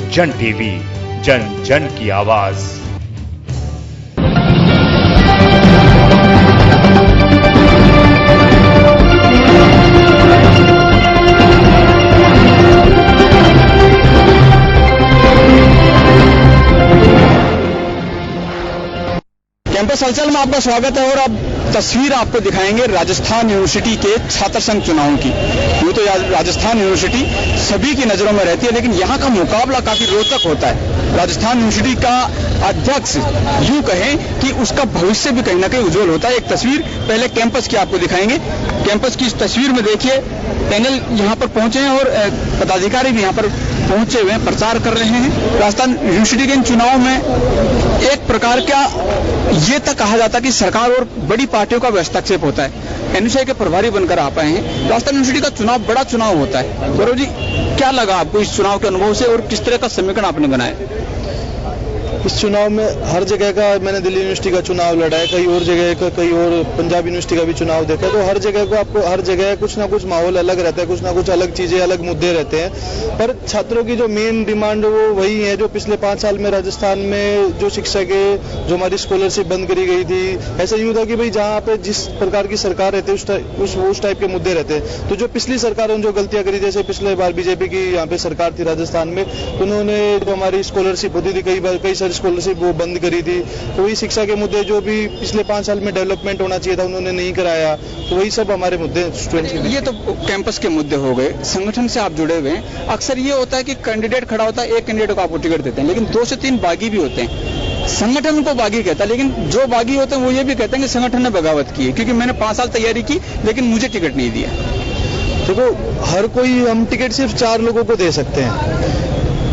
जन टीवी, जन जन की आवाज। कैंपस हलचल में आपका स्वागत है और अब तस्वीर आपको दिखाएंगे राजस्थान यूनिवर्सिटी के छात्र संघ चुनाव की। यूँ तो राजस्थान यूनिवर्सिटी सभी की नजरों में रहती है, लेकिन यहाँ का मुकाबला काफी रोचक होता है। राजस्थान यूनिवर्सिटी का अध्यक्ष यूँ कहें कि उसका भविष्य भी कहीं ना कहीं उज्जवल होता है। एक तस्वीर पहले कैंपस की आपको दिखाएंगे। कैंपस की इस तस्वीर में देखिए, पैनल यहाँ पर पहुंचे हैं और पदाधिकारी भी यहाँ पर पहुंचे हुए हैं, प्रचार कर रहे हैं। राजस्थान यूनिवर्सिटी के इन चुनाव में एक प्रकार का ये तक कहा जाता है कि सरकार और बड़ी पार्टियों का हस्तक्षेप होता है। एनयूसीआई के प्रभारी बनकर आ पाए हैं। राजस्थान यूनिवर्सिटी का चुनाव बड़ा चुनाव होता है। गौरव जी, क्या लगा आपको इस चुनाव के अनुभव से और किस तरह का समीकरण आपने बनाया? इस चुनाव में हर जगह का, मैंने दिल्ली यूनिवर्सिटी का चुनाव लड़ा है, कई और जगह का, कई और पंजाब यूनिवर्सिटी का भी चुनाव देखा, तो हर जगह को आपको हर जगह कुछ ना कुछ माहौल अलग रहता है, कुछ ना कुछ अलग चीजें, अलग मुद्दे रहते हैं। पर छात्रों की जो मेन डिमांड वो वही है जो पिछले 5 साल में राजस्थान में जो शिक्षा के जो हमारी स्कॉलरशिप बंद करी गई थी, ऐसा यूं था कि भाई जहाँ पे जिस प्रकार की सरकार रहती है उस टाइप के मुद्दे रहते हैं। तो जो पिछली सरकारों ने जो गलतियां करी, जैसे पिछले बार बीजेपी की यहाँ पे सरकार थी राजस्थान में, उन्होंने जो हमारी स्कॉलरशिप होती थी कई सारी स्कॉलरशिप वो बंद करी थी। तो वही शिक्षा के मुद्दे जो भी पिछले 5 साल में डेवलपमेंट होना चाहिए था उन्होंने नहीं कराया, तो वही सब हमारे मुद्दे स्टूडेंट्स के। ये तो कैंपस के मुद्दे हो गए। संगठन से आप जुड़े हुए हैं, अक्सर ये होता है कि कैंडिडेट खड़ा होता है, एक कैंडिडेट को आपको टिकट देते हैं, लेकिन 2 से 3 बागी भी होते हैं। संगठन को बागी कहता है, लेकिन जो बागी होते हैं वो ये भी कहते हैं कि संगठन ने बगावत की है क्योंकि मैंने 5 साल तैयारी की लेकिन मुझे टिकट नहीं दिया। देखो, हर कोई हम टिकट सिर्फ 4 लोगों को दे सकते हैं।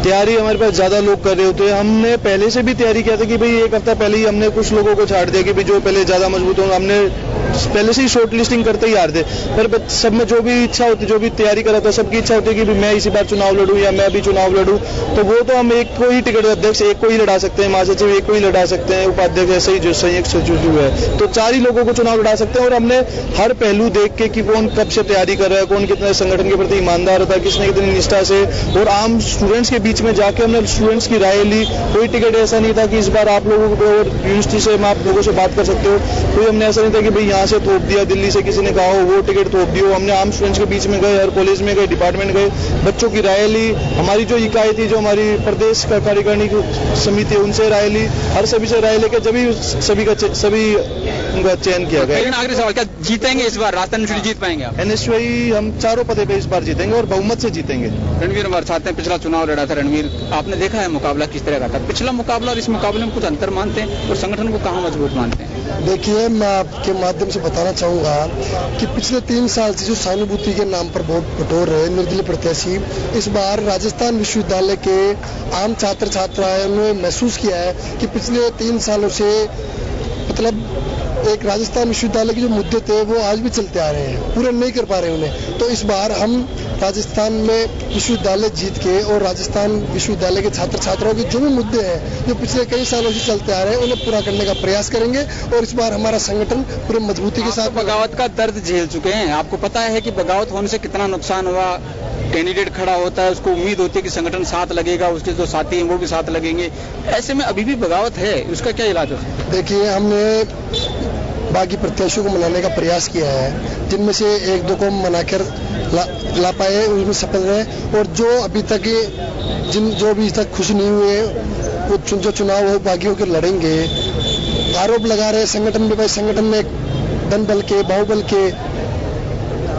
तैयारी हमारे पास ज्यादा लोग कर रहे होते हैं। हमने पहले से भी तैयारी किया था कि भाई 1 हफ्ता पहले ही हमने कुछ लोगों को छाड़ दिया कि भाई जो पहले ज्यादा मजबूत होंगे, हमने पहले से ही शॉर्ट लिस्टिंग करते ही हार दे। पर सब में जो भी इच्छा होती, जो भी तैयारी कर रहा था, सबकी इच्छा होती है कि मैं इसी बार चुनाव लड़ूं या मैं अभी चुनाव लड़ूं, तो वो तो हम एक को ही टिकट, अध्यक्ष एक को ही लड़ा सकते हैं, महासचिव एक को ही लड़ा सकते हैं, उपाध्यक्ष ऐसे ही जो संयुक्त सचिव है, तो 4 ही लोगों को चुनाव लड़ा सकते हैं। और हमने हर पहलू देख के कि कौन कब से तैयारी कर रहा है, कौन कितने संगठन के प्रति ईमानदार होता है, किसने कितनी निष्ठा से, और आम स्टूडेंट्स के बीच में जाके हमने स्टूडेंट्स की राय ली। कोई टिकट ऐसा नहीं था कि इस बार आप लोगों को, और यूनिवर्सिटी से आप लोगों से बात कर सकते हो, कोई हमने ऐसा नहीं था कि भाई यहाँ से थोप दिया, दिल्ली से किसी ने कहा हो वो टिकट थोप दियो। हमने आम स्टूडेंट्स के बीच में गए, हर कॉलेज में गए, डिपार्टमेंट गए, बच्चों की राय ली। हमारी जो इकाई थी, जो हमारी प्रदेश कार्यकारिणी समिति, उनसे राय ली, हर सभी से राय लेकर सभी उनका चयन किया गया। लेकिन आखिरी सवाल, क्या जीतेंगे इस बार? राजस्थान यूनिवर्सिटी जीत पाएंगे आप? एनएसयूआई हम 4 पदे पे इस बार जीतेंगे और बहुमत से जीतेंगे। रणवीर हमारे साथ हैं, पिछला चुनाव लड़ा था। रणवीर, आपने देखा है मुकाबला किस तरह का था? पिछला मुकाबला और इस मुकाबले में कुछ अंतर मानते हैं और संगठन को कहाँ मजबूत मानते हैं? देखिए, मैं आपके माध्यम से बताना चाहूंगा कि पिछले 3 साल से जो सहानुभूति के नाम पर बहुत बटोर रहे निर्दलीय प्रत्याशी, इस बार राजस्थान विश्वविद्यालय के आम छात्र छात्राओं ने महसूस किया है कि पिछले 3 सालों से मतलब एक राजस्थान विश्वविद्यालय के जो मुद्दे थे वो आज भी चलते आ रहे हैं, पूरे नहीं कर पा रहे उन्हें। तो इस बार हम राजस्थान में विश्वविद्यालय जीत के और राजस्थान विश्वविद्यालय के छात्र छात्राओं के जो भी मुद्दे हैं जो पिछले कई सालों से चलते आ रहे हैं उन्हें पूरा करने का प्रयास करेंगे। और इस बार हमारा संगठन पूरे मजबूती के साथ बगावत का दर्द झेल चुके हैं, आपको पता है कि बगावत होने से कितना नुकसान हुआ। कैंडिडेट खड़ा होता है, उसको उम्मीद होती है कि संगठन साथ लगेगा, उसके जो साथी हैं वो भी साथ लगेंगे, ऐसे में अभी भी बगावत है, उसका क्या इलाज हो? देखिए, हमने बागी प्रत्याशियों को मनाने का प्रयास किया है, जिनमें से 1-2 को मनाकर ला पाए, उनमें सफल रहे। और जो अभी तक जो अभी तक खुश नहीं हुए वो जो चुनाव हो बागियों के लड़ेंगे। आरोप लगा रहे संगठन पे, भाई संगठन ने धन बल के, बाहुबल के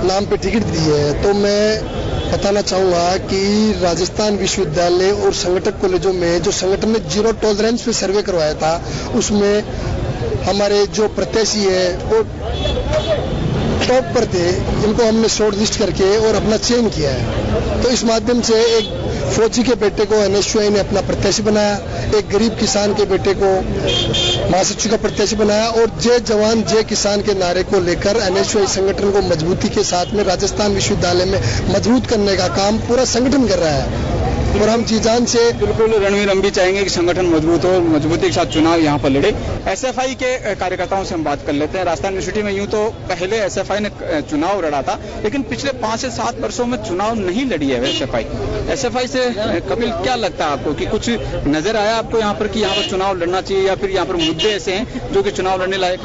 नाम पे टिकट दी है। तो मैं बताना चाहूंगा कि राजस्थान विश्वविद्यालय और संगठक कॉलेजों में जो संगठन ने 0 टॉलरेंस पे सर्वे करवाया था, उसमें हमारे जो प्रत्याशी है वो टॉप पर थे, जिनको हमने शॉर्ट लिस्ट करके और अपना चयन किया है। तो इस माध्यम से एक फौजी के बेटे को एनएसयूआई ने अपना प्रत्याशी बनाया, एक गरीब किसान के बेटे को महासचिव का प्रत्याशी बनाया, और जय जवान जय किसान के नारे को लेकर एनएसयूआई संगठन को मजबूती के साथ में राजस्थान विश्वविद्यालय में मजबूत करने का काम पूरा संगठन कर रहा है। और हम जी जान से बिल्कुल रणवीर, हम भी चाहेंगे कि संगठन मजबूत हो, मजबूती के साथ चुनाव यहाँ पर लड़े। एसएफआई के कार्यकर्ताओं से हम बात कर लेते हैं। राजस्थान यूनिवर्सिटी में यूं तो पहले एसएफआई ने चुनाव लड़ा था, लेकिन पिछले 5 से 7 वर्षों में चुनाव नहीं लड़ी है एसएफआई से। कपिल, क्या लगता है आपको कि कुछ नजर आया आपको यहाँ पर कि यहाँ पर चुनाव लड़ना चाहिए, या फिर यहाँ पर मुद्दे ऐसे हैं जो कि चुनाव लड़ने लायक?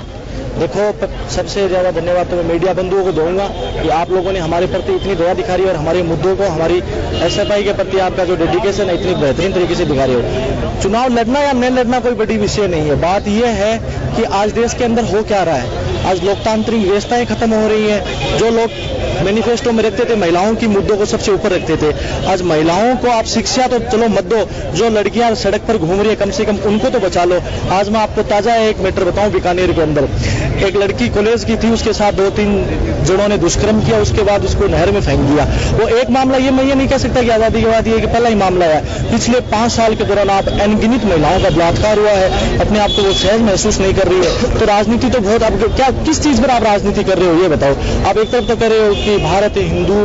देखो, सबसे ज्यादा धन्यवाद तो मैं मीडिया बंधुओं को दूंगा कि आप लोगों ने हमारे प्रति इतनी दया दिखाई और हमारे मुद्दों को, हमारी एसएफआई के प्रति आपका जो डेडिकेशन है इतनी बेहतरीन तरीके से दिखा रहे हो। चुनाव लड़ना या नहीं लड़ना कोई बड़ी विषय नहीं है। बात यह है कि आज देश के अंदर हो क्या रहा है। आज लोकतांत्रिक व्यवस्थाएं खत्म हो रही है। जो लोग मैनिफेस्टो में रखते थे, महिलाओं की मुद्दों को सबसे ऊपर रखते थे, आज महिलाओं को आप शिक्षा तो चलो मत दो, जो लड़कियां सड़क पर घूम रही है कम से कम उनको तो बचा लो। आज मैं आपको ताजा एक मैटर बताऊं, बीकानेर के अंदर एक लड़की कॉलेज की थी, उसके साथ 2-3 जनों ने दुष्कर्म किया, उसके बाद उसको नहर में फेंक दिया। वो एक मामला ये मैं ये नहीं कह सकता कि आजादी के बाद ये कि पहला ही मामला है। पिछले 5 साल के दौरान आप अनगिनत महिलाओं का बलात्कार हुआ है, अपने आप को वो सहज महसूस नहीं कर रही है। तो राजनीति तो बहुत, आप क्या किस चीज पर आप राजनीति कर रहे हो ये बताओ। आप एक तरफ तो कर रहे हो कि भारत हिंदू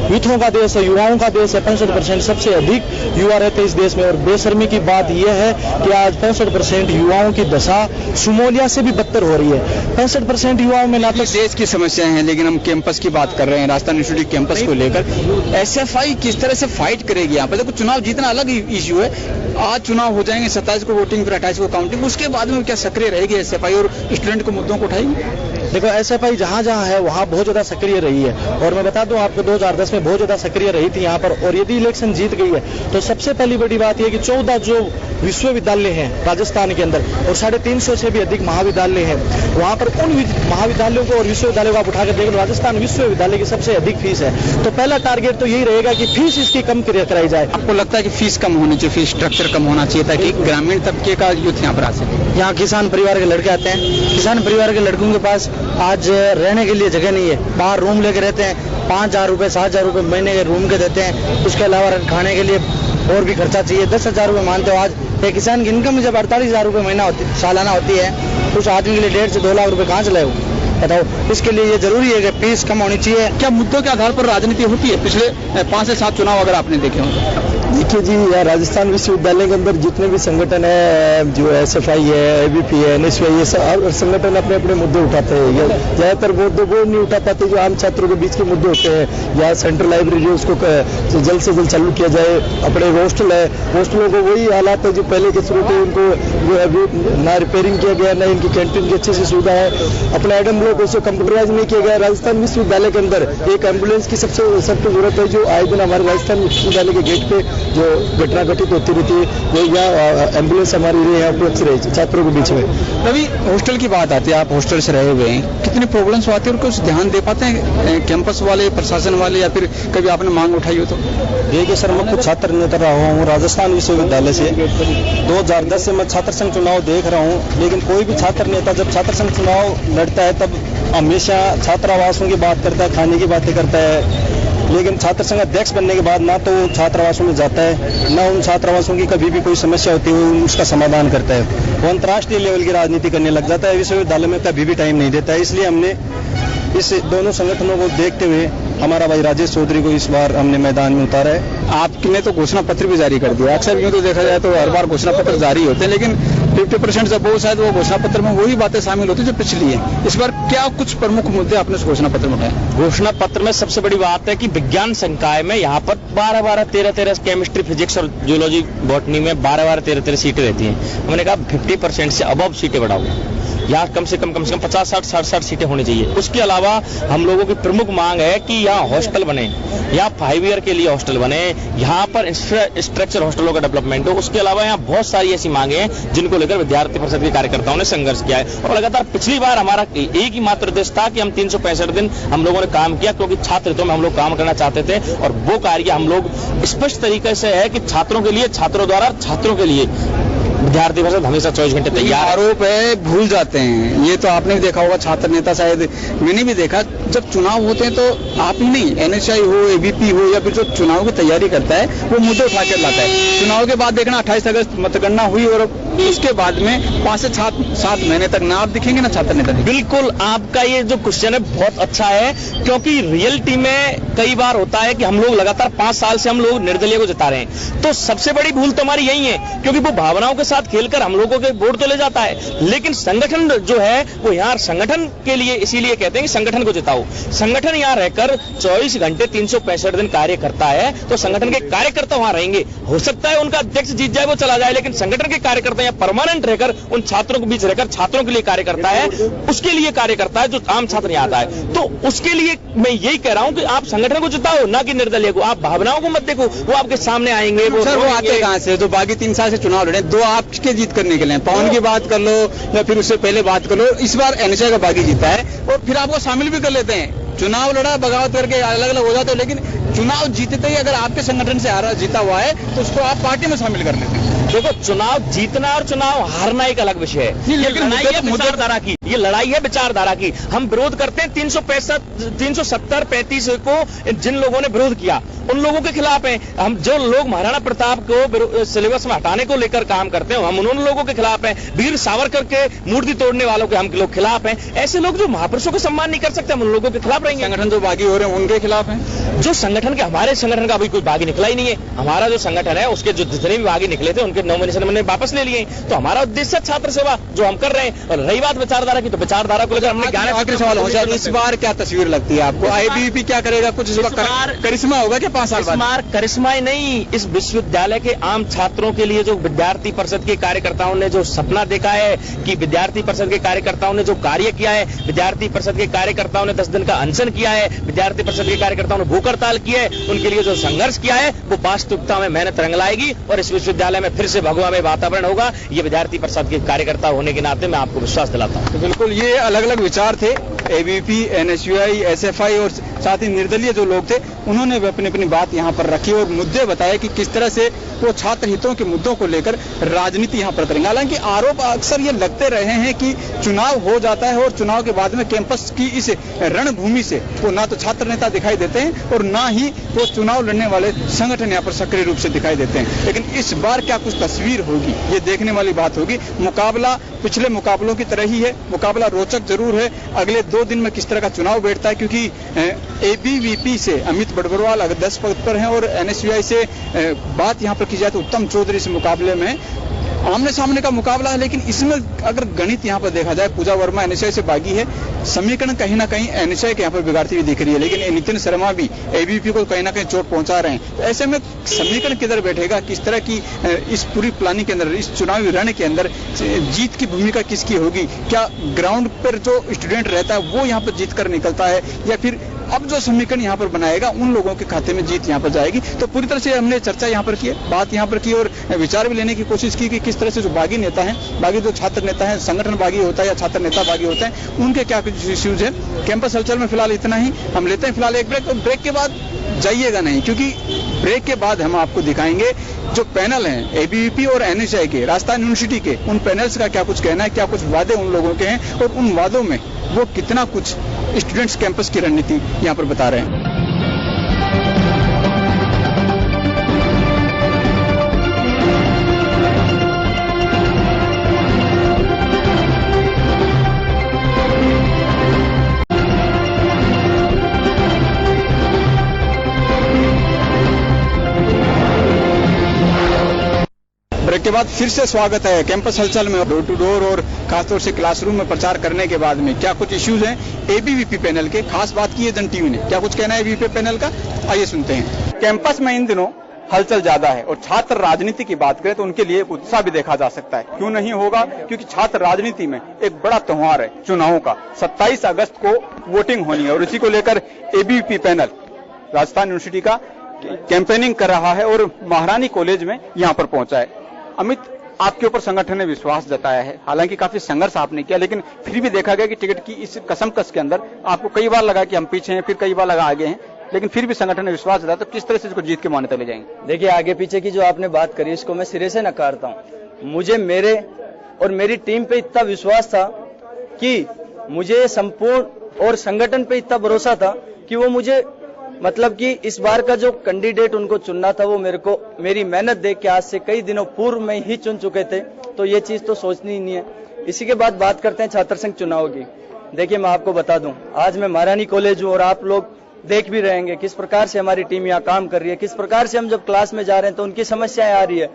यूथों का देश है, युवाओं का देश है, 65% सबसे अधिक युवा रहते इस देश में, और बेशर्मी की बात यह है कि आज 65% युवाओं की दशा सोमालिया से भी बदतर हो रही है। 65% युवाओं में ना तो देश की समस्याएं हैं, लेकिन हम कैंपस की बात कर रहे हैं, राजस्थान यूनिवर्सिटी कैंपस को लेकर एसएफआई किस तरह से फाइट करेगी यहाँ पर? देखो, चुनाव जीतना अलग इश्यू है। आज चुनाव हो जाएंगे, 27 को वोटिंग, फिर 28 को काउंटिंग, उसके बाद में क्या सक्रिय रहेगी एसएफआई और स्टूडेंट को मुद्दों को उठाएगी? देखो, एसएफआई जहां जहां है वहां बहुत ज्यादा सक्रिय रही है, और मैं बता दूं आपको 2010 में बहुत ज्यादा सक्रिय रही थी यहाँ पर, और यदि इलेक्शन जीत गई है तो सबसे पहली बड़ी बात यह कि 14 जो विश्वविद्यालय हैं राजस्थान के अंदर और 350 से भी अधिक महाविद्यालय हैं, वहां पर उन महाविद्यालयों को और विश्वविद्यालयों को आप उठाकर देख लो, राजस्थान विश्वविद्यालय की सबसे अधिक फीस है। तो पहला टारगेट तो यही रहेगा कि फीस इसकी कम कराई जाए। आपको लगता है कि फीस कम होनी चाहिए, फीस स्ट्रक्चर कम होना चाहिए ताकि ग्रामीण तबके का यूथ यहाँ पर आ सके? यहाँ किसान परिवार के लड़के आते हैं, किसान परिवार के लड़कों के पास आज रहने के लिए जगह नहीं है, बाहर रूम लेके रहते हैं, 5,000 रुपए 7,000 रुपए महीने के रूम के देते हैं। उसके अलावा खाने के लिए और भी खर्चा चाहिए, 10,000 रुपए मानते हो। आज एक किसान की इनकम जब 48,000 रुपए महीना सालाना होती है, उस आदमी के लिए 1.5 से 2 लाख रुपए कहाँ से लाए? बताओ। इसके लिए ये जरूरी है कि फीस कम होनी चाहिए। क्या मुद्दों के आधार पर राजनीति होती है? पिछले 5 से 7 चुनाव अगर आपने देखे हो? देखिए जी, यहाँ राजस्थान विश्वविद्यालय के अंदर जितने भी संगठन है, जो एसएफआई है, एबीपी है, एनएसयूआई, ये सब संगठन अपने अपने मुद्दे उठाते हैं। ज्यादातर मुद्दे वो नहीं उठा पाते जो आम छात्रों के बीच के मुद्दे होते हैं। या सेंट्रल लाइब्रेरी जो उसको जल्द से जल्द चालू किया जाए। अपने हॉस्टल है, हॉस्टलों को वही हालात है जो पहले के शुरू थे, उनको जो है ना रिपेयरिंग किया गया, ना इनकी कैंटीन की अच्छी सी सुविधा है। अपना एडम ब्लॉक उसको कंप्यूटराइज नहीं किया गया। राजस्थान विश्वविद्यालय के अंदर एक एम्बुलेंस की सबसे सख्त जरूरत है, जो आए दिन हमारे राजस्थान विश्वविद्यालय के गेट पे जो घटना घटित होती रहती है, वो यहाँ एम्बुलेंस हमारी यहाँ उपलब्ध रही छात्रों के बीच में। रवि, हॉस्टल की बात आती है, आप हॉस्टल से रहे हुए हैं, कितनी प्रॉब्लम्स आती है और कुछ ध्यान दे पाते हैं कैंपस वाले, प्रशासन वाले, या फिर कभी आपने मांग उठाई हो तो? देखिए सर, मैं खुद छात्र नेता रहा हूँ राजस्थान विश्वविद्यालय से। 2010 से मैं छात्र संघ चुनाव देख रहा हूँ, लेकिन कोई भी छात्र नेता जब छात्र संघ चुनाव लड़ता है तब हमेशा छात्रावासों की बात करता है, खाने की बातें करता है। लेकिन छात्र संघ अध्यक्ष बनने के बाद ना तो वो छात्रावासों में जाता है, ना उन छात्रावासों की कभी भी कोई समस्या होती है उसका समाधान करता है। वो अंतर्राष्ट्रीय लेवल की राजनीति करने लग जाता है, विश्वविद्यालय में कभी भी टाइम नहीं देता है। इसलिए हमने इस दोनों संगठनों को देखते हुए हमारा भाई राजेश चौधरी को इस बार हमने मैदान में उतारा है। आपने तो घोषणा पत्र भी जारी कर दिया। अक्सर यूं तो देखा जाए तो हर बार घोषणा पत्र जारी होते हैं, लेकिन 50% से बहुत शायद वो घोषणा पत्र में वही बातें शामिल होती है जो पिछली है। इस बार क्या कुछ प्रमुख मुद्दे आपने उस घोषणा पत्र में उठाए? घोषणा पत्र में सबसे बड़ी बात है कि विज्ञान संकाय में यहाँ पर 12-12, 13-13 केमिस्ट्री, फिजिक्स और जियोलॉजी, बॉटनी में 12-12, 13-13 सीटें रहती हैं। हमने कहा 50% से अबव सीटें बढ़ाओ, यहाँ कम से कम 50, 60, 60 सीटें होनी चाहिए। उसके अलावा हम लोगों की प्रमुख मांग है कि यहाँ हॉस्टल बने, यहाँ 5 ईयर के लिए हॉस्टल बने, यहाँ पर इंफ्रास्ट्रक्चर हॉस्टलों का डेवलपमेंट हो। उसके अलावा यहाँ बहुत सारी ऐसी मांगे हैं जिनको लेकर विद्यार्थी परिषद के कार्यकर्ताओं ने संघर्ष किया है। और लगातार पिछली बार हमारा एक ही मात्र उद्देश्य था कि हम 365 दिन हम लोगों ने काम किया, क्योंकि छात्र हितों में हम लोग काम करना चाहते थे। और वो कार्य हम लोग स्पष्ट तरीके से है कि छात्रों के लिए, छात्रों द्वारा, छात्रों के लिए विद्यार्थी परिषद हमेशा 24 घंटे तैयार। आरोप है भूल जाते हैं, ये तो आपने भी देखा होगा, छात्र नेता शायद मैंने भी देखा, जब चुनाव होते हैं तो आप ही नहीं, एनएसआई हो, एबीपी हो या फिर जो चुनाव की तैयारी करता है वो मुद्दे उठा कर लाता है। चुनाव के बाद देखना 28 अगस्त मतगणना हुई और उसके बाद में 5 से 7 महीने तक ना आप दिखेंगे ना छात्र नेता। बिल्कुल, आपका ये जो क्वेश्चन है बहुत अच्छा है, क्योंकि रियलिटी में कई बार होता है कि हम लोग लगातार 5 साल से हम लोग निर्दलीय को जिता रहे हैं, तो सबसे बड़ी भूल तो हमारी यही है, क्योंकि वो भावनाओं के साथ खेलकर हम लोगों के वोट तो ले जाता है, लेकिन संगठन जो है वो यहाँ संगठन के लिए, इसीलिए कहते हैं कि संगठन को जिताओ। संगठन यहाँ रहकर 24 घंटे 365 दिन कार्य करता है, तो संगठन के कार्यकर्ता वहां रहेंगे। हो सकता है उनका अध्यक्ष जीत जाए, वो चला जाए, लेकिन संगठन के कार्यकर्ता यहाँ परमानेंट रहकर उन छात्रों के बीच रहकर छात्रों के लिए कार्य करता है, उसके लिए कार्य करता है जो आम छात्र यहाँ आता है। तो उसके लिए मैं यही कह रहा हूं कि आप संगठन को जिताओ, ना कि निर्दलीय को। आप भावनाओं को मत देखो, वो आपके सामने आएंगे। वो आते कहां से? जो बाकी 3 साल से चुनाव लड़े, 2 आपके जीत करने के लिए, पवन की बात कर लो या फिर उससे पहले बात कर लो, इस बार एनएसआई का बागी जीता है और फिर आपको शामिल भी कर लेते हैं। चुनाव लड़ा, बगावत करके अलग अलग हो जाते हो, लेकिन चुनाव जीतते ही अगर आपके संगठन से जीता हुआ है तो उसको आप पार्टी में शामिल कर लेते हैं। देखो, चुनाव जीतना और चुनाव हारना एक अलग विषय है। ये लड़ाई है विचारधारा की, ये लड़ाई है विचारधारा की। हम विरोध करते हैं 370-35 को जिन लोगों ने विरोध किया उन लोगों के खिलाफ हैं। हम जो लोग महाराणा प्रताप को सिलेबस में हटाने को लेकर काम करते हैं हम उन लोगों के खिलाफ हैं। वीर सावरकर के मूर्ति तोड़ने वालों के हम लोग खिलाफ हैं। ऐसे लोग जो महापुरुषों को सम्मान नहीं कर सकते हम उन लोगों के खिलाफ रहेंगे। संगठन जो बागी हो रहे हैं उनके खिलाफ हैं। जो संगठन के, हमारे संगठन का अभी कोई बागी निकला ही नहीं है। हमारा जो संगठन है उसके जो जितने भी बागी निकले थे उनके नॉमिनेशन हमने वापस ले लिए। तो हमारा उद्देश्य छात्र सेवा जो हम कर रहे हैं। और रही बात विचारधारा की, तो विचारधारा को लेकर हमने आखिरी सवाल हो जाए, इस बार क्या तस्वीर लगती है आपको? आईबीपी क्या करेगा? कुछ इस बार करिश्मा होगा क्या 5 साल बाद? करिश्मा ही नहीं, इस विश्वविद्यालय के आम छात्रों के लिए जो विद्यार्थी परिषद के कार्यकर्ताओं ने जो सपना देखा है कि विद्यार्थी परिषद के कार्यकर्ताओं ने जो कार्य किया है, विद्यार्थी परिषद के कार्यकर्ताओं ने 10 दिन का अनशन किया है, विद्यार्थी परिषद के कार्यकर्ताओं ने भूख हड़ताल की है, उनके लिए जो संघर्ष किया है वो वास्तविकता में मेहनत रंग लाएगी और इस विश्वविद्यालय में फिर से भगवामय वातावरण होगा। ये विद्यार्थी परिषद के कार्यकर्ता होने के नाते मैं आपको विश्वास दिलाता हूं। तो बिल्कुल ये अलग अलग विचार थे, एबीपी, एनएसयूआई, एसएफआई और साथ ही निर्दलीय जो लोग थे उन्होंने भी अपनी अपनी बात यहाँ पर रखी और मुद्दे बताए कि किस तरह से वो छात्र हितों के मुद्दों को लेकर राजनीति यहाँ पर करेंगे। हालांकि आरोप अक्सर ये लगते रहे हैं कि चुनाव हो जाता है और चुनाव के बाद में कैंपस की इस रणभूमि से वो ना तो छात्र नेता दिखाई देते हैं और ना ही वो चुनाव लड़ने वाले संगठन यहाँ पर सक्रिय रूप से दिखाई देते हैं। लेकिन इस बार क्या कुछ तस्वीर होगी ये देखने वाली बात होगी। मुकाबला पिछले मुकाबलों की तरह ही है, मुकाबला रोचक जरूर है। अगले 2 दिन में किस तरह का चुनाव बैठता है, क्योंकि एबीवीपी से अमित बड़बड़वाल 10 पद पर हैं और एनएसयूआई से बात यहाँ पर की जाए तो उत्तम चौधरी इस मुकाबले में आमने सामने का मुकाबला है। लेकिन इसमें अगर गणित यहाँ पर देखा जाए, पूजा वर्मा एनएसआई से बागी है, समीकरण कहीं ना कहीं एनएसआई के यहाँ पर बिगाड़ती हुई दिख रही है, लेकिन नितिन शर्मा भी एबीवीपी को कहीं ना कहीं चोट पहुंचा रहे हैं। तो ऐसे में समीकरण किधर बैठेगा, किस तरह की इस पूरी प्लानिंग के अंदर, इस चुनावी रण के अंदर जीत की भूमिका किसकी होगी? क्या ग्राउंड पर जो स्टूडेंट रहता है वो यहाँ पर जीत कर निकलता है या फिर अब जो समीकरण यहाँ पर बनाएगा उन लोगों के खाते में जीत यहाँ पर जाएगी? तो पूरी तरह से हमने चर्चा यहाँ पर की, बात यहाँ पर की और विचार भी लेने की कोशिश की कि किस तरह से जो बागी नेता हैं, बागी जो छात्र नेता हैं, संगठन बागी होता है या छात्र नेता बागी होता है, उनके क्या कुछ इश्यूज है। कैंपस हलचल में फिलहाल इतना ही। हम लेते हैं फिलहाल एक ब्रेक और ब्रेक के बाद जाइएगा नहीं, क्योंकि ब्रेक के बाद हम आपको दिखाएंगे जो पैनल हैं एबीवीपी और एनएसआई के, राजस्थान यूनिवर्सिटी के, उन पैनल्स का क्या कुछ कहना है, क्या कुछ वादे उन लोगों के हैं और उन वादों में वो कितना कुछ स्टूडेंट्स कैंपस की रणनीति यहाँ पर बता रहे हैं। ब्रेक के बाद फिर से स्वागत है कैंपस हलचल में। डोर टू डोर और खासतौर से क्लासरूम में प्रचार करने के बाद में क्या कुछ इश्यूज हैं एबीवीपी पैनल के, खास बात की है जन टीवी ने। क्या कुछ कहना है एबीवीपी पैनल का, आइए सुनते हैं। कैंपस में इन दिनों हलचल ज्यादा है और छात्र राजनीति की बात करें तो उनके लिए एक उत्साह भी देखा जा सकता है। क्यों नहीं होगा, क्योंकि छात्र राजनीति में एक बड़ा त्योहार है चुनावों का। 27 अगस्त को वोटिंग होनी है और इसी को लेकर एबीवीपी पैनल राजस्थान यूनिवर्सिटी का कैंपेनिंग कर रहा है और महारानी कॉलेज में यहाँ पर पहुंचा है। अमित, आपके ऊपर संगठन ने विश्वास जताया है, हालांकि काफी संघर्ष आपने किया, लेकिन फिर भी देखा गया कि टिकट की इस कसमकस के अंदर आपको कई बार लगा कि हम पीछे हैं, फिर कई बार लगा आगे हैं, लेकिन फिर भी संगठन ने विश्वास जताया। तो किस तरह से इसको जीत के मान्यता ले जाएंगे? देखिए, आगे पीछे की जो आपने बात करी इसको मैं सिरे से नकारता हूं। मुझे मेरे और मेरी टीम पे इतना विश्वास था कि मुझे संपूर्ण और संगठन पे इतना भरोसा था कि वो मुझे मतलब कि इस बार का जो कैंडिडेट उनको चुनना था वो मेरे को मेरी मेहनत देख के आज से कई दिनों पूर्व में ही चुन चुके थे, तो ये चीज तो सोचनी ही नहीं है। इसी के बाद बात करते हैं छात्र संघ चुनाव की। देखिए मैं आपको बता दूं, आज मैं महारानी कॉलेज हूं और आप लोग देख भी रहेंगे किस प्रकार से हमारी टीम यहाँ काम कर रही है, किस प्रकार से हम जब क्लास में जा रहे हैं तो उनकी समस्याएं आ रही है।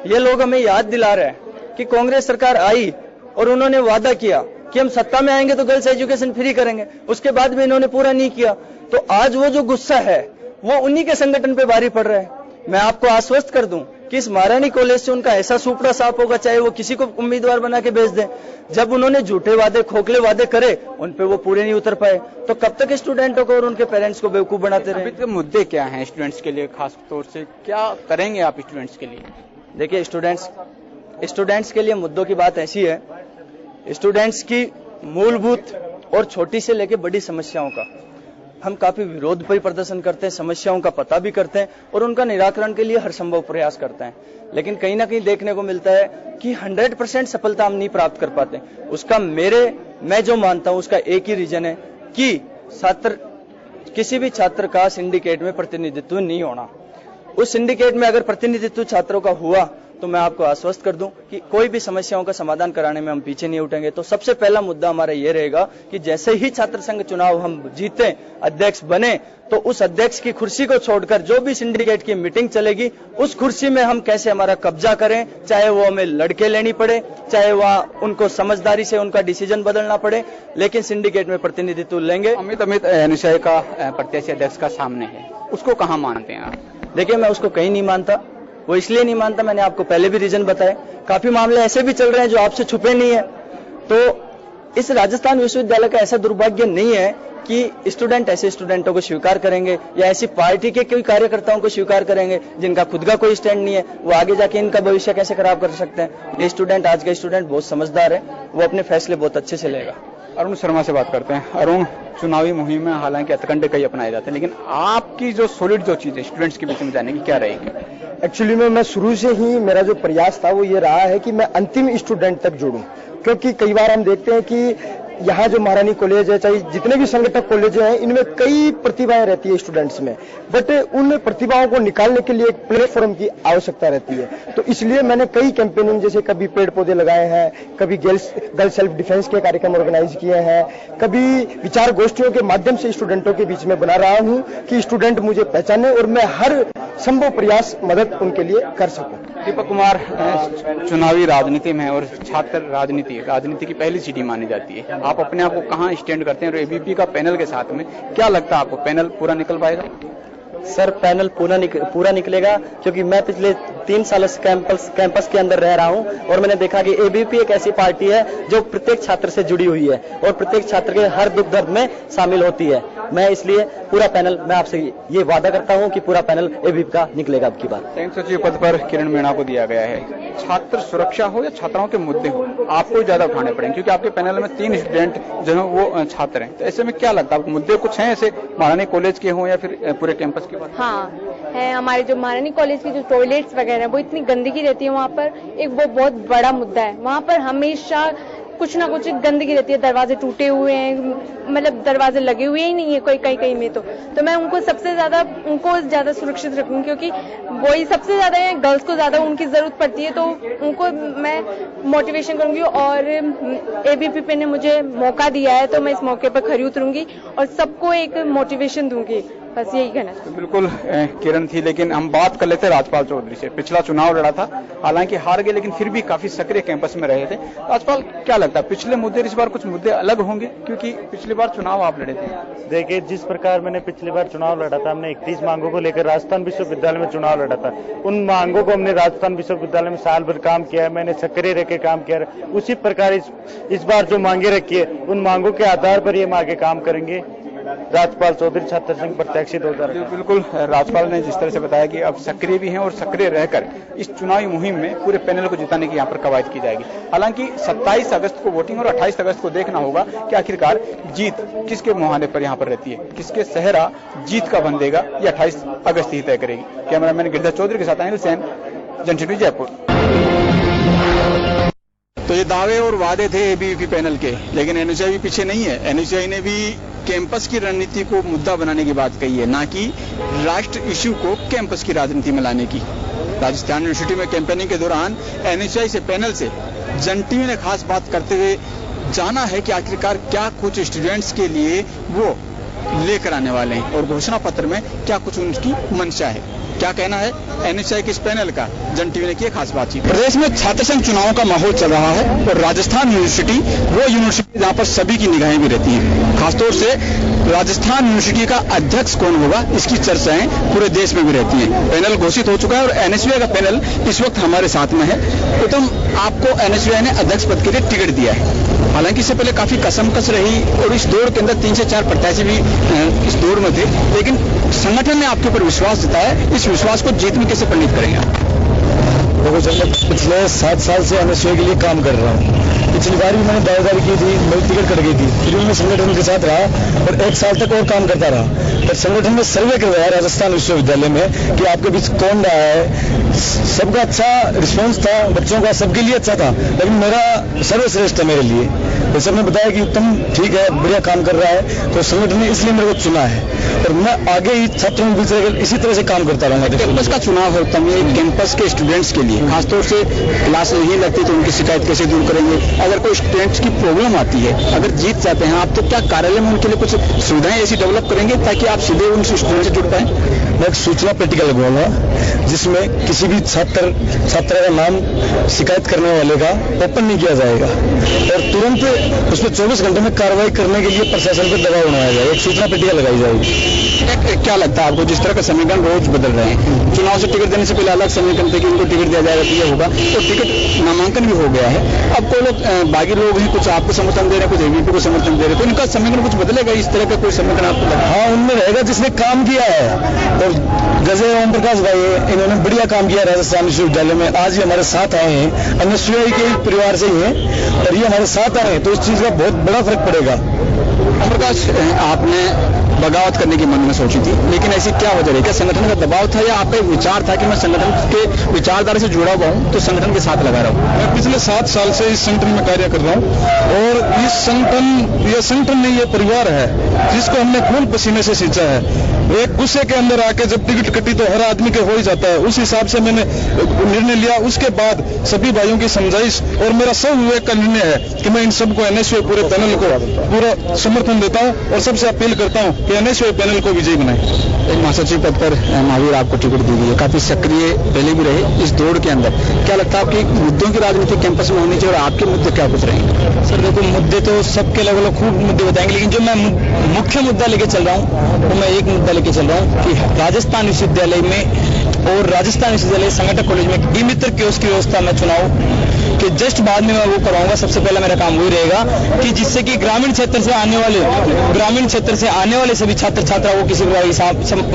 ये लोग हमें याद दिला रहे हैं कि कांग्रेस सरकार आई और उन्होंने वादा किया कि हम सत्ता में आएंगे तो गर्ल्स एजुकेशन फ्री करेंगे, उसके बाद भी इन्होंने पूरा नहीं किया। तो आज वो जो गुस्सा है वो उन्हीं के संगठन पे भारी पड़ रहा है। मैं आपको आश्वस्त कर दूं कि इस महारानी कॉलेज से उनका ऐसा सुपड़ा साफ होगा, चाहे वो किसी को उम्मीदवार बना के भेज दें। जब उन्होंने झूठे वादे खोखले वादे करे उन पे वो पूरे नहीं उतर पाए, तो कब तक स्टूडेंटों को और उनके पेरेंट्स को बेवकूफ बनाते रहे। अभी के मुद्दे क्या हैं स्टूडेंट्स के लिए, खास तौर से क्या करेंगे आप स्टूडेंट्स के लिए? देखिए स्टूडेंट्स के लिए मुद्दों की बात ऐसी है, स्टूडेंट्स की मूलभूत और छोटी से लेकर बड़ी समस्याओं का हम काफी विरोध पर प्रदर्शन करते हैं, समस्याओं का पता भी करते हैं और उनका निराकरण के लिए हर संभव प्रयास करते हैं। लेकिन कहीं ना कहीं देखने को मिलता है कि 100% सफलता हम नहीं प्राप्त कर पाते। उसका मैं जो मानता हूं उसका एक ही रीजन है कि किसी भी छात्र का सिंडिकेट में प्रतिनिधित्व नहीं होना। उस सिंडिकेट में अगर प्रतिनिधित्व छात्रों का हुआ तो मैं आपको आश्वस्त कर दूं कि कोई भी समस्याओं का समाधान कराने में हम पीछे नहीं उठेंगे। तो सबसे पहला मुद्दा हमारा ये रहेगा कि जैसे ही छात्र संघ चुनाव हम जीते, अध्यक्ष बने, तो उस अध्यक्ष की कुर्सी को छोड़कर जो भी सिंडिकेट की मीटिंग चलेगी उस कुर्सी में हम कैसे हमारा कब्जा करें, चाहे वो हमें लड़के लेनी पड़े, चाहे वह उनको समझदारी से उनका डिसीजन बदलना पड़े, लेकिन सिंडिकेट में प्रतिनिधित्व लेंगे। अमित निश्चय का प्रत्याशी अध्यक्ष का सामने है, उसको कहाँ मानते हैं आप? देखिए मैं उसको कहीं नहीं मानता। वो इसलिए नहीं मानता, मैंने आपको पहले भी रीजन बताए। काफी मामले ऐसे भी चल रहे हैं जो आपसे छुपे नहीं है। तो इस राजस्थान विश्वविद्यालय का ऐसा दुर्भाग्य नहीं है कि स्टूडेंट ऐसे स्टूडेंटों को स्वीकार करेंगे या ऐसी पार्टी के कोई कार्यकर्ताओं को स्वीकार करेंगे जिनका खुद का कोई स्टैंड नहीं है। वो आगे जाके इनका भविष्य कैसे खराब कर सकते हैं। ये स्टूडेंट, आज का स्टूडेंट बहुत समझदार है, वो अपने फैसले बहुत अच्छे से लेगा। अरुण शर्मा से बात करते हैं। अरुण, चुनावी मुहिम में हालांकि हथकंडे कई अपनाए जाते हैं, लेकिन आपकी जो सॉलिड जो चीज है स्टूडेंट्स के बीच में जाने की क्या रहेगी? एक्चुअली में मैं शुरू से ही मेरा जो प्रयास था वो ये रहा है कि मैं अंतिम स्टूडेंट तक जुड़ूं, क्योंकि कई बार हम देखते हैं कि यहाँ जो महारानी कॉलेज है, चाहे जितने भी संगठक कॉलेज हैं, इनमें कई प्रतिभाएं रहती है स्टूडेंट्स में, बट उन प्रतिभाओं को निकालने के लिए एक प्लेटफॉर्म की आवश्यकता रहती है। तो इसलिए मैंने कई कैंपेनिंग, जैसे कभी पेड़ पौधे लगाए हैं, कभी गर्ल्स सेल्फ डिफेंस के कार्यक्रम ऑर्गेनाइज किए हैं, कभी विचार गोष्ठियों के माध्यम से स्टूडेंटों के बीच में बना रहा हूं कि स्टूडेंट मुझे पहचाने और मैं हर संभव प्रयास मदद उनके लिए कर सकूं। दीपक कुमार, चुनावी राजनीति में और छात्र राजनीति की पहली सीढ़ी मानी जाती है, आप अपने आप को कहां स्टैंड करते हैं और एबीपी का पैनल के साथ में क्या लगता है आपको, पैनल पूरा निकल पाएगा? सर पैनल पूरा निकलेगा, क्योंकि मैं पिछले 3 सालों से कैंपस के अंदर रह रहा हूं और मैंने देखा कि एबीपी एक ऐसी पार्टी है जो प्रत्येक छात्र से जुड़ी हुई है और प्रत्येक छात्र के हर दुख दर्द में शामिल होती है। मैं इसलिए पूरा पैनल, मैं आपसे ये वादा करता हूं कि पूरा पैनल एबीपी का निकलेगा अब की बार। संयुक्त सचिव पद पर किरण मीणा को दिया गया है। छात्र सुरक्षा हो या छात्राओं के मुद्दे हो, आपको ज्यादा उठाने पड़ेंगे क्योंकि आपके पैनल में 3 स्टूडेंट जो है वो छात्र हैं। तो ऐसे में क्या लगता है आपको, मुद्दे कुछ हैं ऐसे महारानी कॉलेज के हों या फिर पूरे कैंपस के बारे? हाँ है, हमारे जो महारानी कॉलेज की जो टॉयलेट्स वगैरह वो इतनी गंदगी रहती है वहाँ पर, एक वो बहुत बड़ा मुद्दा है। वहाँ पर हमेशा कुछ ना कुछ गंदगी रहती है, दरवाजे टूटे हुए हैं, मतलब दरवाजे लगे हुए ही नहीं है कोई कहीं में। तो मैं उनको ज्यादा सुरक्षित रखूंगी, क्योंकि वही सबसे ज्यादा है, गर्ल्स को ज्यादा उनकी जरूरत पड़ती है, तो उनको मैं मोटिवेशन करूंगी। और एबीपी ने मुझे मौका दिया है तो मैं इस मौके पर खरी उतरूंगी और सबको एक मोटिवेशन दूंगी, बस यही कहना। तो बिल्कुल किरण थी, लेकिन हम बात कर लेते राजपाल चौधरी से। पिछला चुनाव लड़ा था, हालांकि हार गए, लेकिन फिर भी काफी सक्रिय कैंपस में रहे थे। राजपाल, क्या लगता है पिछले मुद्दे इस बार कुछ मुद्दे अलग होंगे, क्योंकि पिछली बार चुनाव आप लड़े थे? देखिए, जिस प्रकार मैंने पिछली बार चुनाव लड़ा था, हमने 31 मांगों को लेकर राजस्थान विश्वविद्यालय में चुनाव लड़ा था। उन मांगों को हमने राजस्थान विश्वविद्यालय में साल भर काम किया है, मैंने सक्रिय रह के काम किया है। उसी प्रकार इस बार जो मांगे रखी है, उन मांगों के आधार पर ये हम आगे काम करेंगे। राजपाल चौधरी, छात्र संघ प्रत्याशी 2000। बिल्कुल, राजपाल ने जिस तरह से बताया कि अब सक्रिय भी हैं और सक्रिय रहकर इस चुनावी मुहिम में पूरे पैनल को जिताने की यहाँ पर कवायद की जाएगी। हालांकि 27 अगस्त को वोटिंग और 28 अगस्त को देखना होगा कि आखिरकार जीत किसके मुहाने पर यहाँ पर रहती है, किसके सेहरा जीत का बन देगा, ये 28 अगस्त ही तय करेगी। कैमरामैन गिरिजा चौधरी के साथ अनिल सेन, जन टीवी जयपुर। तो ये दावे और वादे थे एबीवीपी पैनल के, लेकिन एनएसयूआई भी पीछे नहीं है। एनएसयूआई ने भी कैंपस की रणनीति को मुद्दा बनाने की बात कही है, ना कि राष्ट्र इश्यू को कैंपस की राजनीति में लाने की। राजस्थान यूनिवर्सिटी में कैंपेनिंग के दौरान एनएसयूआई से पैनल से जन टीवी ने खास बात करते हुए जाना है कि आखिरकार क्या कुछ स्टूडेंट्स के लिए वो लेकर आने वाले हैं और घोषणा पत्र में क्या कुछ उनकी मंशा है। क्या कहना है एनएसयूआई के इस पैनल का, जन टीवी ने की खास बातचीत। प्रदेश में छात्र संघ चुनाव का माहौल चल रहा है और राजस्थान यूनिवर्सिटी वो यूनिवर्सिटी जहां पर सभी की निगाहें भी रहती हैं। खासतौर से राजस्थान यूनिवर्सिटी का अध्यक्ष कौन होगा, इसकी चर्चाएं पूरे देश में भी रहती हैं। पैनल घोषित हो चुका है और एनएसयूआई का पैनल इस वक्त हमारे साथ में है। उत्तम, आपको एनएसयूआई ने अध्यक्ष पद के लिए टिकट दिया है, हालांकि इससे पहले काफी कसमकस रही और इस दौड़ के अंदर 3 से 4 प्रत्याशी भी इस दौड़ में थे, लेकिन संगठन ने आपके ऊपर विश्वास जताया है। इस विश्वास को जीत में कैसे परिणित करेंगे आप? देखो सर, मैं पिछले 7 साल से एनएसयूआई के लिए काम कर रहा हूँ। पिछली बार भी मैंने दावेदारी की थी, मेरी टिकट कट गई थी, फिर भी मैं संगठन के साथ रहा और 1 साल तक और काम करता रहा। पर संगठन में सर्वे करवाया राजस्थान विश्वविद्यालय में कि आपके बीच कौन रहा है। सबका अच्छा रिस्पॉन्स था, बच्चों का सबके लिए अच्छा था, लेकिन मेरा सर्वश्रेष्ठ है मेरे लिए। तो सबने बताया कि उत्तम ठीक है, बढ़िया काम कर रहा है, तो संगठन ने इसलिए मेरे को चुना है और मैं आगे ही छात्रों के बीच इसी तरह से काम करता रहूंगा। कैंपस का चुनाव है उत्तम, ये कैंपस के स्टूडेंट्स के लिए खासतौर से क्लास नहीं लगती तो उनकी शिकायत कैसे दूर करेंगे। अगर कोई स्टूडेंट्स की प्रॉब्लम आती है, अगर जीत जाते हैं आप, तो क्या कार्यालय में उनके लिए कुछ सुविधाएं ऐसी डेवलप करेंगे ताकि आप सीधे उन स्टूडेंट से जुड़ पाए? मैं एक सूचना पेटिका लगवाऊंगा जिसमें किसी भी छात्र का नाम शिकायत करने वाले का ओपन नहीं किया जाएगा और तुरंत उसमें 24 घंटे में कार्रवाई करने के लिए प्रशासन पर दबाव बनाया जाएगा। एक सूचना पेटिका लगाई जाएगी। क्या लगता है आपको, जिस तरह का समीकरण रोज बदल रहे हैं, चुनाव से टिकट देने से पहले अलग समीकरण थे कि उनको टिकट दिया जाएगा तो ये होगा, तो टिकट नामांकन भी हो गया है। अब कोई लोग बागी लोग हैं, कुछ आपको समर्थन दे रहे हैं, कुछ एबीवीपी को समर्थन दे रहे हैं, तो इनका समीकरण कुछ बदलेगा? इस तरह का कोई समीकरण आपको लगा? हाँ, उनमें रहेगा जिसने काम किया है। और गजे ओम प्रकाश भाई, इन्होंने बढ़िया काम किया राजस्थान विश्वविद्यालय में, आज ये हमारे साथ आए हैं, एनएसयूआई के परिवार से ही हैं और ये हमारे साथ आए हैं, तो इस चीज का बहुत बड़ा फर्क पड़ेगा। ओम प्रकाश, आपने बगावत करने की मन में सोची थी, लेकिन ऐसी क्या वजह रही? क्या संगठन का दबाव था या आपका एक विचार था कि मैं संगठन के विचारधारा से जुड़ा हुआ हूं तो संगठन के साथ लगा रहा हूं? मैं पिछले 7 साल से इस संगठन में कार्य कर रहा हूं और इस संगठन नहीं, ये परिवार है जिसको हमने खून पसीने से सींचा है। एक गुस्से के अंदर आके जब टिकट कटी तो हर आदमी के हो ही जाता है, उस हिसाब से मैंने निर्णय लिया। उसके बाद सभी भाइयों की समझाइश और मेरा सब विवेक का निर्णय है कि मैं इन सबको एनएसयूआई पूरे पैनल को पूरा समर्थन देता हूं और सबसे अपील करता हूं कि एनएसयूआई पैनल को विजयी बनाए। एक महासचिव पद पर महावीर आपको टिकट दी गई है, काफी सक्रिय पहले भी रहे इस दौड़ के अंदर। क्या लगता है आपकी मुद्दों की राजनीति कैंपस में होनी चाहिए और आपके मुद्दे क्या कुछ रहेंगे? सर देखो, मुद्दे तो सबके अलग अलग खूब मुद्दे बताएंगे, लेकिन जो मैं मुख्य मुद्दा लेके चल रहा हूँ वो मैं एक मुद्दा लेके चल रहा हूँ कि राजस्थान विश्वविद्यालय में और राजस्थान विश्वविद्यालय संगठक कॉलेज में ई मित्र कियोस्क की व्यवस्था मैं चुनाव कि जस्ट बाद में मैं वो करवाऊंगा। सबसे पहला मेरा काम वही रहेगा कि जिससे कि ग्रामीण क्षेत्र से आने वाले सभी छात्र छात्रा को किसी प्रकार की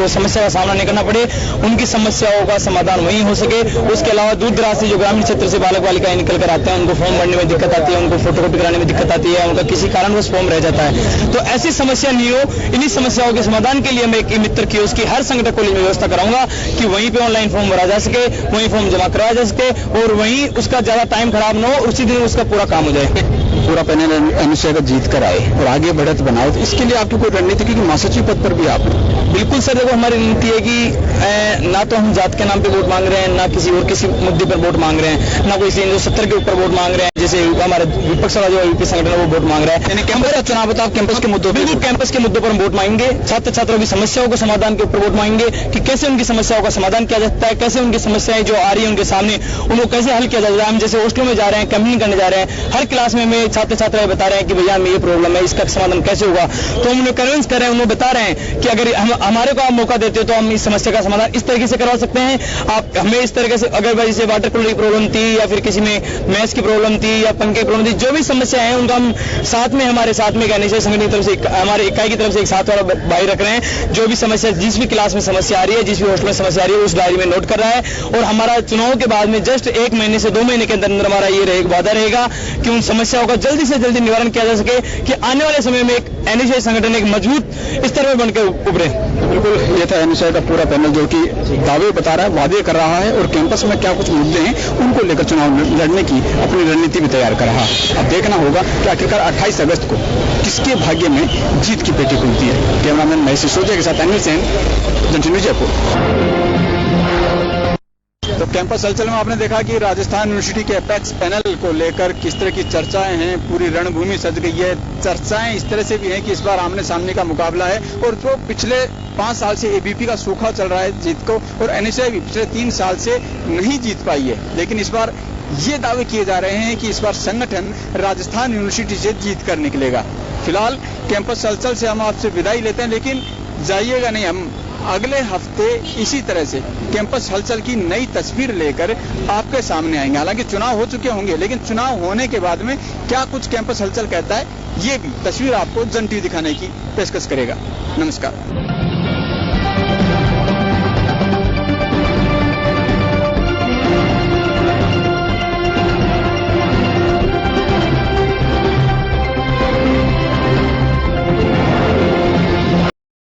समस्या का सामना नहीं करना पड़े, उनकी समस्याओं का समाधान वहीं हो सके। उसके अलावा दूर दराज से जो ग्रामीण क्षेत्र से बालक बालिकाएं निकल कर आते हैं, उनको फॉर्म भरने में दिक्कत आती है, उनको फोटोकॉपी कराने में दिक्कत आती है, उनका किसी कारणवश फॉर्म रह जाता है, तो ऐसी समस्या नहीं हो। इन्हीं समस्याओं के समाधान के लिए मैं एक मित्र कियोस्क की हर संगठन कॉलेज में व्यवस्था कराऊंगा कि वहीं पे ऑनलाइन फॉर्म भरा जा सके, वहीं फॉर्म जमा कराया जा सके और वहीं उसका ज्यादा टाइम खराब न हो, उसी दिन उसका पूरा काम हो जाए। पूरा पैनल एनएसयूआई का जीत कर आए और आगे बढ़त बनाओ, तो इसके लिए आपकी कोई रणनीति की महासचिव पद पर भी आप? बिल्कुल सर, देखो हमारी रणनीति है कि ना तो हम जात के नाम पे वोट मांग रहे हैं, ना किसी और किसी मुद्दे पर वोट मांग रहे हैं, ना कोई 370 के ऊपर वोट मांग रहे हैं जैसे हमारा विपक्ष वाला जो यूपी संगठन है वो वोट मांग रहा है। यानी कैंपस का चुनाव बताओ, कैंपस के मुद्दों पर? बिल्कुल, कैंपस के मुद्दों पर हम वोट मांगेंगे, छात्र छात्राओं की समस्याओं को समाधान के ऊपर वोट मांगेंगे कि कैसे उनकी समस्याओं का समाधान किया जाता है, कैसे उनकी समस्याएं जो आ रही है उनके सामने उनको कैसे हल किया जाता है। हम जैसे हॉस्टलों में जा रहे हैं, कैंपिंग करने जा रहे हैं, हर क्लास में छात्र छात्राएं बता रहे हैं कि भैया हमें ये प्रॉब्लम है, इसका समाधान कैसे होगा, तो हम उन्हें कन्विंस कर रहे हैं, उन्हें बता रहे हैं कि अगर हमारे को आप मौका देते हो तो हम इस समस्या का समाधान इस तरीके से करवा सकते हैं। आप हमें इस तरीके से, अगर भाई जैसे वाटर कूलर की प्रॉब्लम थी या फिर किसी में मैथ्स की प्रॉब्लम थी या पंखे की प्रॉब्लम थी, जो भी समस्या है उनका हम साथ में हमारे साथ में एनएसयूआई संगठन की तरफ से, हमारे इकाई की तरफ से एक साथ वाला भाई रख रहे हैं। जो भी समस्या, जिस भी क्लास में समस्या आ रही है, जिस भी हॉस्टल में समस्या आ रही है, उस डायरी में नोट कर रहा है और हमारा चुनाव के बाद में जस्ट 1 महीने से 2 महीने के अंदर हमारा ये वादा रहेगा कि उन समस्याओं का का जल्दी से जल्दी निवारण किया जा सके कि आने वाले समय में एक एनएसआई संगठन एक मजबूत स्तर में बनकर उभरे। बिल्कुल ये था एनएसआई का पूरा पैनल जो कि दावे बता रहा है, वादे कर रहा है और कैंपस में क्या कुछ मुद्दे हैं उनको लेकर चुनाव लड़ने की अपनी रणनीति भी तैयार कर रहा है। अब देखना होगा कि आखिरकार 28 अगस्त को किसके भाग्य में जीत की पेटी खुलती है। कैमरामैन महेश सिसोदिया के साथ अनिल सेन, जनशक्ति जयपुर। तो कैंपस हलचल में आपने देखा कि राजस्थान यूनिवर्सिटी के एपेक्स पैनल को लेकर किस तरह की चर्चाएं हैं, पूरी रणभूमि सज गई है। चर्चाएं इस तरह से भी हैं कि इस बार आमने सामने का मुकाबला है और जो पिछले 5 साल से एबीपी का सूखा चल रहा है जीत को, और एनएसआई भी पिछले 3 साल से नहीं जीत पाई है। लेकिन इस बार ये दावे किए जा रहे हैं कि इस बार संगठन राजस्थान यूनिवर्सिटी से जीत कर निकलेगा। फिलहाल कैंपस हलचल से हम आपसे विदाई लेते हैं, लेकिन जाइएगा नहीं, हम अगले हफ्ते इसी तरह से कैंपस हलचल की नई तस्वीर लेकर आपके सामने आएंगे। हालांकि चुनाव हो चुके होंगे, लेकिन चुनाव होने के बाद में क्या कुछ कैंपस हलचल कहता है, ये भी तस्वीर आपको जन टीवी दिखाने की पेशकश करेगा। नमस्कार।